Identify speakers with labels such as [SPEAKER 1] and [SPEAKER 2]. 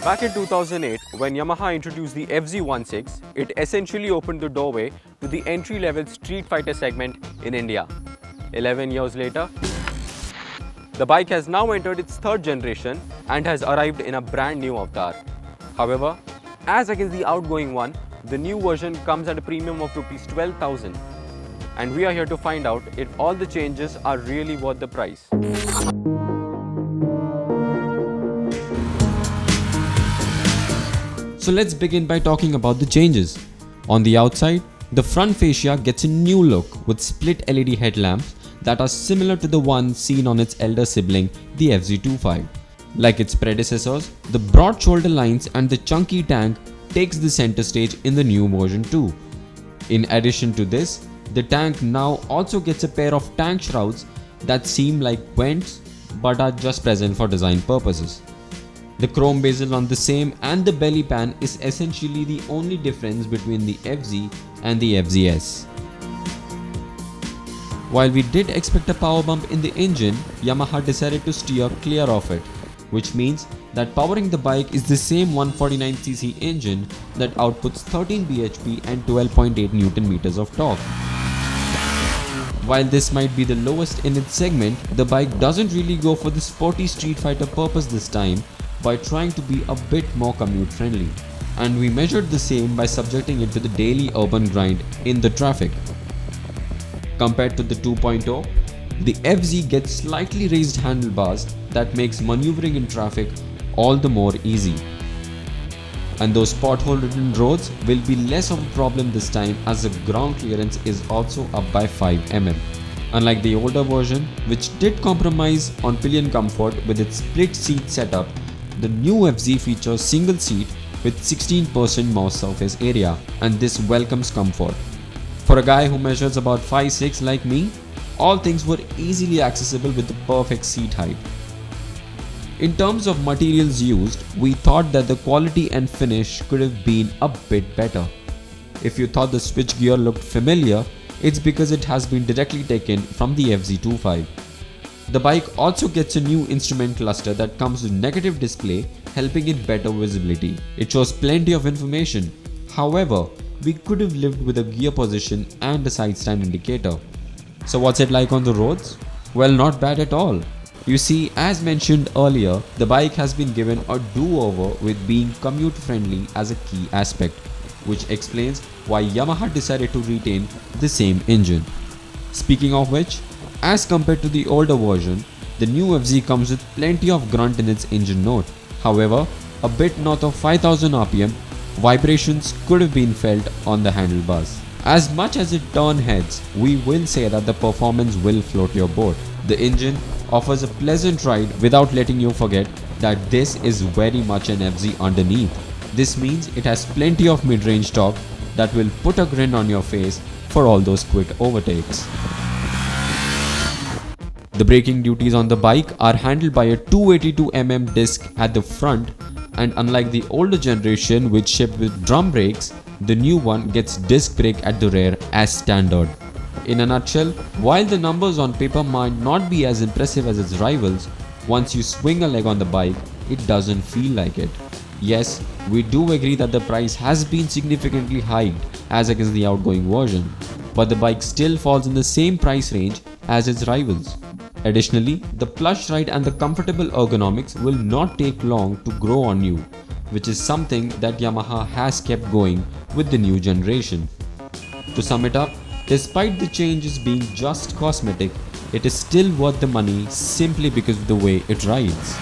[SPEAKER 1] Back in 2008, when Yamaha introduced the FZ3.0, it essentially opened the doorway to the entry-level street fighter segment in India. 11 years later, the bike has now entered its third generation and has arrived in a brand new avatar. However, as against the outgoing one, the new version comes at a premium of Rs 12,000. And we are here to find out if all the changes are really worth the price.
[SPEAKER 2] So let's begin by talking about the changes. On the outside, the front fascia gets a new look with split LED headlamps that are similar to the one seen on its elder sibling, the FZ3.0. Like its predecessors, the broad shoulder lines and the chunky tank takes the center stage in the new version too. In addition to this, the tank now also gets a pair of tank shrouds that seem like vents but are just present for design purposes. The chrome bezel on the same and the belly pan is essentially the only difference between the FZ and the FZS. While we did expect a power bump in the engine, Yamaha decided to steer clear of it, which means that powering the bike is the same 149cc engine that outputs 13 bhp and 12.8 Nm of torque. While this might be the lowest in its segment, the bike doesn't really go for the sporty street fighter purpose this time by trying to be a bit more commute friendly. And we measured the same by subjecting it to the daily urban grind in the traffic. Compared to the 2.0, the FZ gets slightly raised handlebars that makes maneuvering in traffic all the more easy. And those pothole-ridden roads will be less of a problem this time as the ground clearance is also up by 5 mm. Unlike the older version, which did compromise on pillion comfort with its split seat setup, the new FZ features single seat with 16% more surface area, and this welcomes comfort. For a guy who measures about 5'6" like me, all things were easily accessible with the perfect seat height. In terms of materials used, we thought that the quality and finish could have been a bit better. If you thought the switchgear looked familiar, it's because it has been directly taken from the FZ3.0. The bike also gets a new instrument cluster that comes with negative display, helping it better visibility. It shows plenty of information. However, we could have lived with a gear position and a side stand indicator. So what's it like on the roads? Well, not bad at all. You see, as mentioned earlier, the bike has been given a do-over with being commute friendly as a key aspect, which explains why Yamaha decided to retain the same engine. Speaking of which, as compared to the older version, the new FZ comes with plenty of grunt in its engine note. However, a bit north of 5000 rpm, vibrations could have been felt on the handlebars. As much as it turns heads, we will say that the performance will float your boat. The engine offers a pleasant ride without letting you forget that this is very much an FZ underneath. This means it has plenty of mid-range torque that will put a grin on your face for all those quick overtakes. The braking duties on the bike are handled by a 282 mm disc at the front, and unlike the older generation which shipped with drum brakes, the new one gets disc brake at the rear as standard. In a nutshell, while the numbers on paper might not be as impressive as its rivals, once you swing a leg on the bike, it doesn't feel like it. Yes, we do agree that the price has been significantly hiked as against the outgoing version, but the bike still falls in the same price range as its rivals. Additionally, the plush ride and the comfortable ergonomics will not take long to grow on you, which is something that Yamaha has kept going with the new generation. To sum it up, despite the changes being just cosmetic, it is still worth the money simply because of the way it rides.